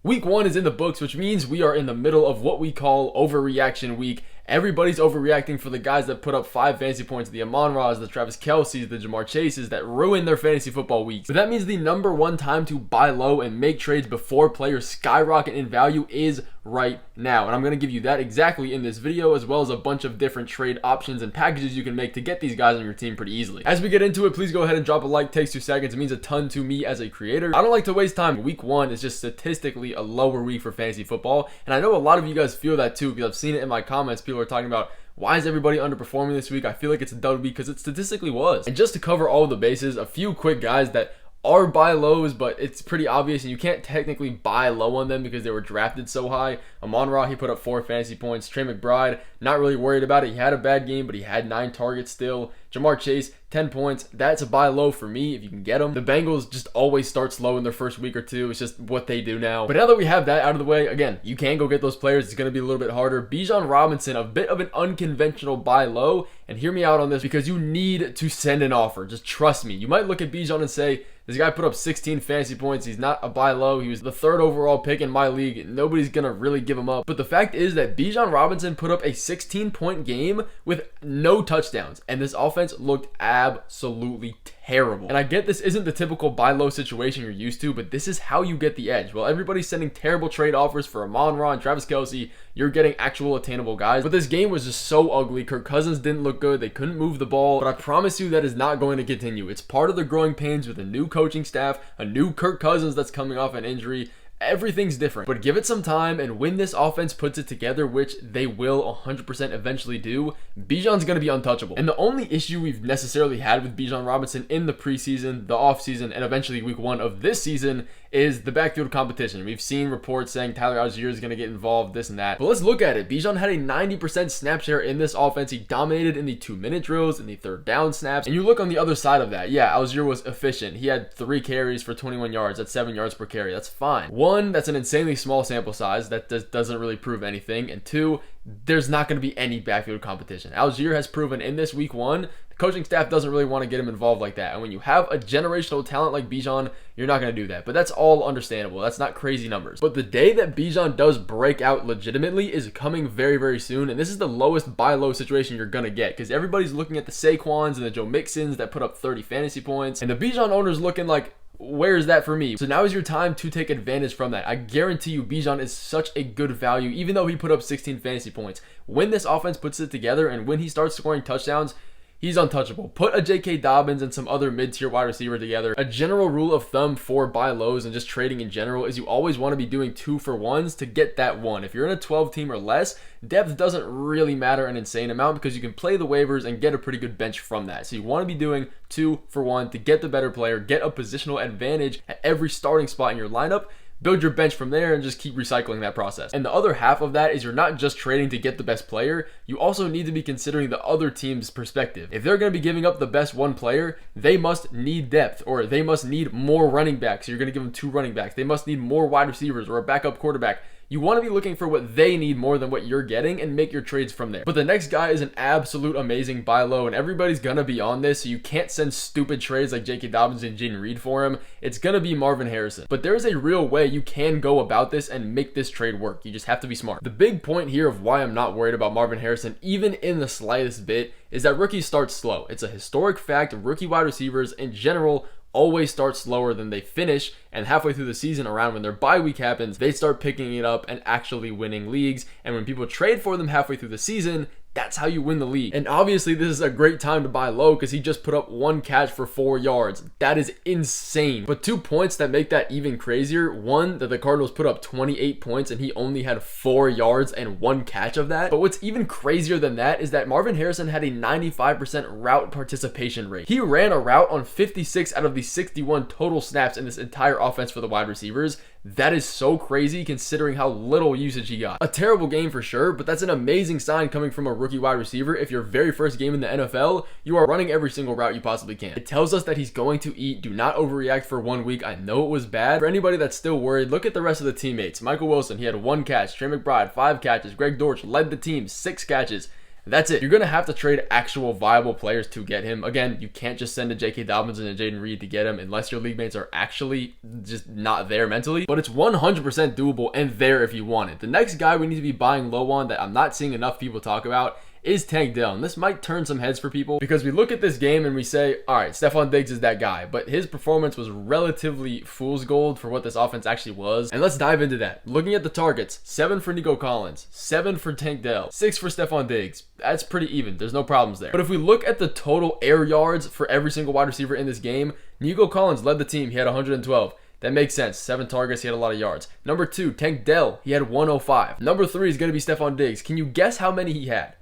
Week 1 is in the books, which means we are in the middle of what we call overreaction week. Everybody's overreacting for the guys that put up 5 fantasy points, the Amon-Ra's, the Travis Kelce's, the Jamar Chases that ruin their fantasy football weeks. But that means the number one time to buy low and make trades before players skyrocket in value is right now. And I'm going to give you that exactly in this video, as well as a bunch of different trade options and packages you can make to get these guys on your team pretty easily. As we get into it, please go ahead and drop a like. It takes 2 seconds. It means a ton to me as a creator. I don't like to waste time. Week 1 is just statistically a lower week for fantasy football. And I know a lot of you guys feel that too, because I've seen it in my comments. People are talking about, why is everybody underperforming this week? I feel like it's a dud week because it statistically was. And just to cover all the bases, a few quick guys that are buy lows, but it's pretty obvious and you can't technically buy low on them because they were drafted so high. Amon-Ra, he put up 4 fantasy points. Trey McBride, not really worried about it. He had a bad game, but he had 9 targets still. Jamar Chase, 10 points. That's a buy low for me if you can get them. The Bengals just always start slow in their first week or two. It's just what they do now. But now that we have that out of the way, again, you can go get those players. It's going to be a little bit harder. Bijan Robinson, a bit of an unconventional buy low. And hear me out on this because you need to send an offer. Just trust me. You might look at Bijan and say, this guy put up 16 fantasy points. He's not a buy low. He was the 3rd overall pick in my league. Nobody's going to really give him up. But the fact is that Bijan Robinson put up a 16-point game with no touchdowns. And this offense looked absolutely terrible. And I get this isn't the typical buy low situation you're used to, but this is how you get the edge. While everybody's sending terrible trade offers for Amon-Ra and Travis Kelce, you're getting actual attainable guys. But this game was just so ugly. Kirk Cousins didn't look good. They couldn't move the ball. But I promise you that is not going to continue. It's part of the growing pains with a new coaching staff, a new Kirk Cousins that's coming off an injury. Everything's different, but give it some time, and when this offense puts it together, which they will 100% eventually do, Bijan's going to be untouchable. And the only issue we've necessarily had with Bijan Robinson in the preseason, the offseason, and eventually week 1 of this season is the backfield competition. We've seen reports saying Tyler Algier is going to get involved, this and that. But let's look at it. Bijan had a 90% snap share in this offense. He dominated in the 2-minute drills, in the 3rd down snaps. And you look on the other side of that. Yeah, Algier was efficient. He had 3 carries for 21 yards. That's 7 yards per carry. That's fine. 1, that's an insanely small sample size. That doesn't really prove anything. And 2, there's not going to be any backfield competition. Algier has proven in this week 1, the coaching staff doesn't really want to get him involved like that. And when you have a generational talent like Bijan, you're not going to do that. But that's all understandable. That's not crazy numbers. But the day that Bijan does break out legitimately is coming very, very soon. And this is the lowest buy low situation you're going to get because everybody's looking at the Saquons and the Joe Mixons that put up 30 fantasy points. And the Bijan owner's looking like, where is that for me? So now is your time to take advantage from that. I guarantee you Bijan is such a good value, even though he put up 16 fantasy points. When this offense puts it together and when he starts scoring touchdowns, he's untouchable. Put a J.K. Dobbins and some other mid-tier wide receiver together. A general rule of thumb for buy lows and just trading in general is you always want to be doing 2-for-1s to get that one. If you're in a 12 team or less, depth doesn't really matter an insane amount because you can play the waivers and get a pretty good bench from that. So you want to be doing 2-for-1 to get the better player, get a positional advantage at every starting spot in your lineup. Build your bench from there and just keep recycling that process. And the other half of that is you're not just trading to get the best player, you also need to be considering the other team's perspective. If they're going to be giving up the best one player, they must need depth, or they must need more running backs. You're going to give them 2 running backs. They must need more wide receivers or a backup quarterback. You want to be looking for what they need more than what you're getting and make your trades from there. But the next guy is an absolute amazing buy low, and everybody's going to be on this, so you can't send stupid trades like J.K. Dobbins and Jaden Reed for him. It's going to be Marvin Harrison. But there is a real way you can go about this and make this trade work. You just have to be smart. The big point here of why I'm not worried about Marvin Harrison, even in the slightest bit, is that rookies start slow. It's a historic fact. Rookie wide receivers in general always start slower than they finish, and halfway through the season, around when their bye week happens, they start picking it up and actually winning leagues. And when people trade for them halfway through the season, that's how you win the league. And obviously this is a great time to buy low because he just put up 1 catch for 4 yards. That is insane. But 2 points that make that even crazier. 1, that the Cardinals put up 28 points and he only had 4 yards and 1 catch of that. But what's even crazier than that is that Marvin Harrison had a 95% route participation rate. He ran a route on 56 out of the 61 total snaps in this entire offense for the wide receivers. That is so crazy considering how little usage he got. A terrible game for sure, but that's an amazing sign coming from a rookie wide receiver. If your very first game in the NFL, you are running every single route you possibly can. It tells us that he's going to eat. Do not overreact for 1 week. I know it was bad. For anybody that's still worried, look at the rest of the teammates. Michael Wilson, he had 1 catch. Trey McBride, 5 catches. Greg Dortch led the team, 6 catches. That's it. You're going to have to trade actual viable players to get him. Again, you can't just send a J.K. Dobbins and a Jaden Reed to get him unless your league mates are actually just not there mentally. But it's 100% doable and there if you want it. The next guy we need to be buying low on that I'm not seeing enough people talk about is Tank Dell. And this might turn some heads for people because we look at this game and we say, all right, Stephon Diggs is that guy. But his performance was relatively fool's gold for what this offense actually was. And let's dive into that. Looking at the targets, 7 for Nico Collins, 7 for Tank Dell, 6 for Stephon Diggs. That's pretty even. There's no problems there. But if we look at the total air yards for every single wide receiver in this game, Nico Collins led the team. He had 112. That makes sense. 7 targets, he had a lot of yards. Number 2, Tank Dell. He had 105. Number 3 is going to be Stephon Diggs. Can you guess how many he had?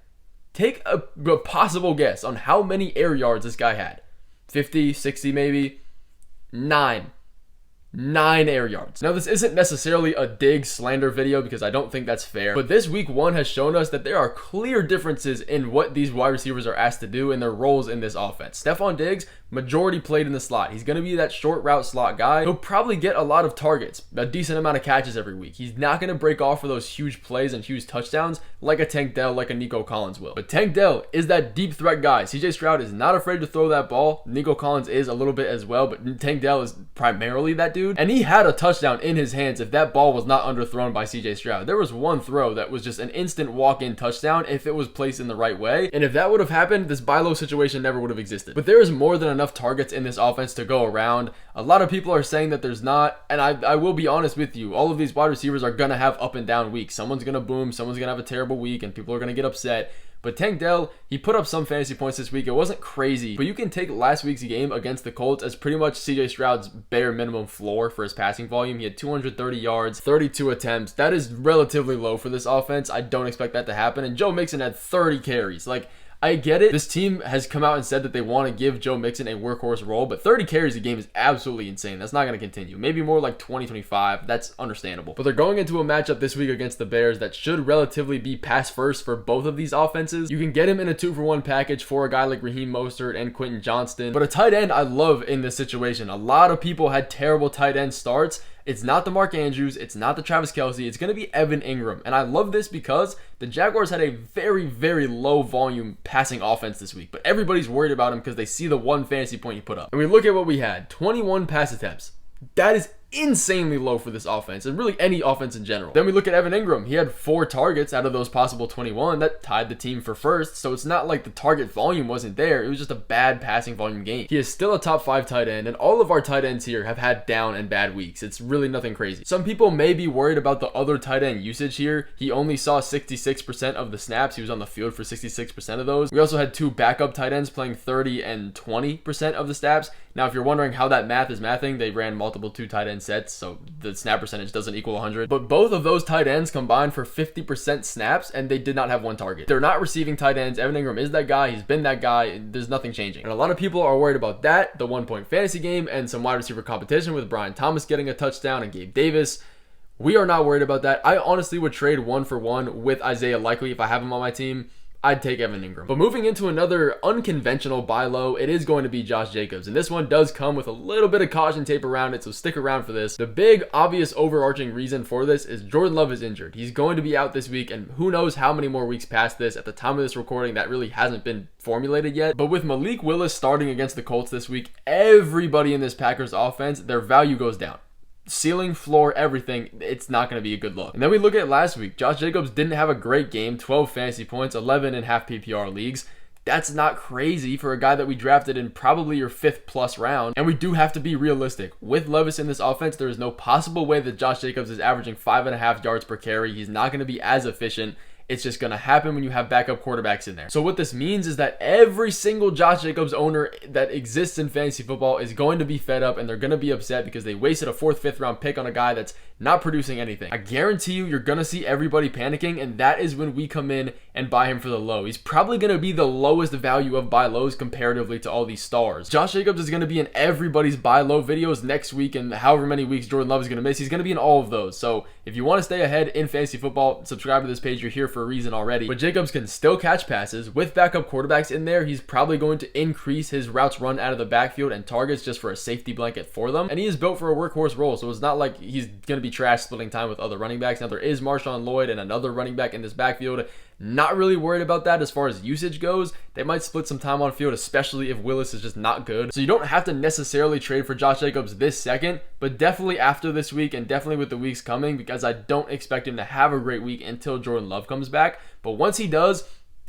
Take a possible guess on how many air yards this guy had. 50, 60 maybe? 9 air yards. Now, this isn't necessarily a Diggs slander video because I don't think that's fair, but this week 1 has shown us that there are clear differences in what these wide receivers are asked to do and their roles in this offense. Stephon Diggs, majority played in the slot. He's going to be that short route slot guy. He'll probably get a lot of targets, a decent amount of catches every week. He's not going to break off for those huge plays and huge touchdowns like a Tank Dell, like a Nico Collins will. But Tank Dell is that deep threat guy. CJ Stroud is not afraid to throw that ball. Nico Collins is a little bit as well, but Tank Dell is primarily that dude. And he had a touchdown in his hands if that ball was not underthrown by CJ Stroud. There was one throw that was just an instant walk-in touchdown if it was placed in the right way. And if that would have happened, this buy low situation never would have existed. But there is more than enough targets in this offense to go around. A lot of people are saying that there's not, and I will be honest with you, all of these wide receivers are going to have up and down weeks. Someone's going to boom, someone's going to have a terrible week, and people are going to get upset. But Tank Dell, he put up some fantasy points this week. It wasn't crazy, but you can take last week's game against the Colts as pretty much CJ Stroud's bare minimum floor for his passing volume. He had 230 yards, 32 attempts. That is relatively low for this offense. I don't expect that to happen. And Joe Mixon had 30 carries. Like, I get it. This team has come out and said that they want to give Joe Mixon a workhorse role, but 30 carries a game is absolutely insane. That's not going to continue. Maybe more like 20, 25. That's understandable. But they're going into a matchup this week against the Bears that should relatively be pass first for both of these offenses. You can get him in a 2-for-1 package for a guy like Raheem Mostert and Quentin Johnston. But a tight end I love in this situation. A lot of people had terrible tight end starts. It's not the Mark Andrews. It's not the Travis Kelce. It's going to be Evan Engram. And I love this because the Jaguars had a very, very low volume passing offense this week. But everybody's worried about him because they see the 1 fantasy point he put up. And we look at what we had. 21 pass attempts. That is insanely low for this offense and really any offense in general. Then we look at Evan Engram. He had 4 targets out of those possible 21. That tied the team for first. So it's not like the target volume wasn't there. It was just a bad passing volume game. He is still a top 5 tight end, and all of our tight ends here have had down and bad weeks. It's really nothing crazy. Some people may be worried about the other tight end usage here. He only saw 66% of the snaps. He was on the field for 66% of those. We also had 2 backup tight ends playing 30 and 20% of the snaps. Now, if you're wondering how that math is mathing, they ran multiple 2 tight end sets, so the snap percentage doesn't equal 100. But both of those tight ends combined for 50% snaps, and they did not have 1 target. They're not receiving tight ends. Evan Engram is that guy. He's been that guy. There's nothing changing. And a lot of people are worried about that, the 1-point fantasy game, and some wide receiver competition with Brian Thomas getting a touchdown and Gabe Davis. We are not worried about that. I honestly would trade 1-for-1 with Isaiah Likely if I have him on my team. I'd take Evan Engram. But moving into another unconventional buy low, it is going to be Josh Jacobs. And this one does come with a little bit of caution tape around it, so stick around for this. The big, obvious, overarching reason for this is Jordan Love is injured. He's going to be out this week, and who knows how many more weeks past this. At the time of this recording, that really hasn't been formulated yet. But with Malik Willis starting against the Colts this week, everybody in this Packers offense, their value goes down. Ceiling, floor, everything, it's not going to be a good look. And then we look at last week. Josh Jacobs didn't have a great game, 12 fantasy points, 11 in half PPR leagues. That's not crazy for a guy that we drafted in probably your 5th plus round. And we do have to be realistic. With Levis in this offense, there is no possible way that Josh Jacobs is averaging 5.5 yards per carry. He's not going to be as efficient. It's just going to happen when you have backup quarterbacks in there. So what this means is that every single Josh Jacobs owner that exists in fantasy football is going to be fed up, and they're going to be upset because they wasted a 4th, 5th round pick on a guy that's not producing anything. I guarantee you're going to see everybody panicking, and that is when we come in and buy him for the low. He's probably going to be the lowest value of buy lows comparatively to all these stars. Josh Jacobs is going to be in everybody's buy low videos next week, and however many weeks Jordan Love is going to miss, he's going to be in all of those. So if you want to stay ahead in fantasy football, subscribe to this page. You're here for a reason already. But Jacobs can still catch passes. With backup quarterbacks in there, he's probably going to increase his routes run out of the backfield and targets just for a safety blanket for them. And he is built for a workhorse role, so it's not like he's going to be trash splitting time with other running backs. Now, there is Marshawn Lloyd and another running back in this backfield. Not really worried about that as far as usage goes. They might split some time on field, especially if Willis is just not good. So you don't have to necessarily trade for Josh Jacobs this second, but definitely after this week and definitely with the weeks coming, because I don't expect him to have a great week until Jordan Love comes back. But once he does,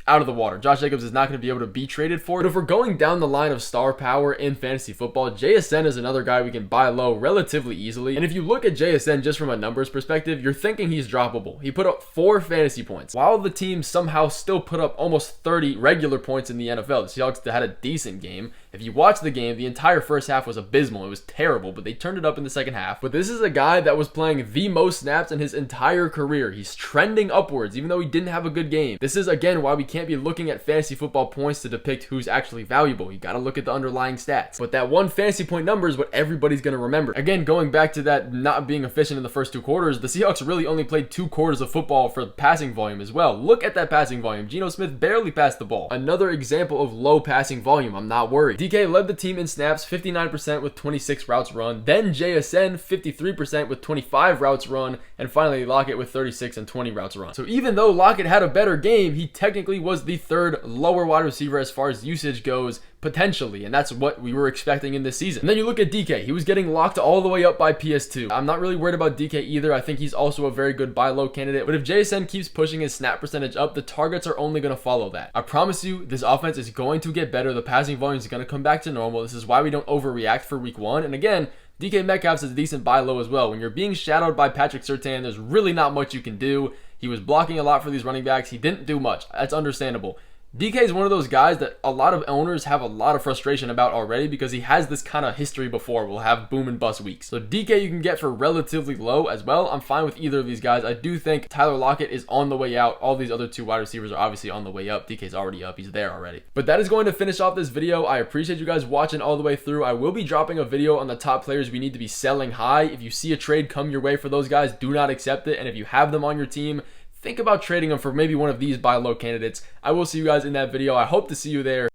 out of the water. Josh Jacobs is not going to be able to be traded for. But if we're going down the line of star power in fantasy football, JSN is another guy we can buy low relatively easily. And if you look at JSN just from a numbers perspective, you're thinking he's droppable. He put up 4 fantasy points, while the team somehow still put up almost 30 regular points in the NFL. The Seahawks had a decent game. If you watch the game, the entire first half was abysmal. It was terrible, but they turned it up in the second half. But this is a guy that was playing the most snaps in his entire career. He's trending upwards, even though he didn't have a good game. This is, again, why we can't be looking at fantasy football points to depict who's actually valuable. You got to look at the underlying stats. But that one fantasy point number is what everybody's going to remember. Again, going back to that not being efficient in the first 2 quarters, the Seahawks really only played 2 quarters of football for passing volume as well. Look at that passing volume. Geno Smith barely passed the ball. Another example of low passing volume. I'm not worried. DK led the team in snaps, 59% with 26 routes run. Then JSN, 53% with 25 routes run. And finally, Lockett with 36 and 20 routes run. So even though Lockett had a better game, he technically was the 3rd lower wide receiver as far as usage goes, potentially, and that's what we were expecting in this season. And then you look at DK. He was getting locked all the way up by PS2. I'm not really worried about DK either. I think he's also a very good buy low candidate, but if JSN keeps pushing his snap percentage up, the targets are only going to follow that. I promise you, this offense is going to get better. The passing volume is going to come back to normal. This is why we don't overreact for week 1. And again, DK Metcalf's is a decent buy low as well. When you're being shadowed by Patrick Surtain, there's really not much you can do. He was blocking a lot for these running backs. He didn't do much. That's understandable. DK is one of those guys that a lot of owners have a lot of frustration about already because he has this kind of history before. We'll have boom and bust weeks. So DK you can get for relatively low as well. I'm fine with either of these guys. I do think Tyler Lockett is on the way out. All these other 2 wide receivers are obviously on the way up. DK's already up. He's there already. But that is going to finish off this video. I appreciate you guys watching all the way through. I will be dropping a video on the top players we need to be selling high. If you see a trade come your way for those guys, do not accept it. And if you have them on your team, think about trading them for maybe one of these buy low candidates. I will see you guys in that video. I hope to see you there.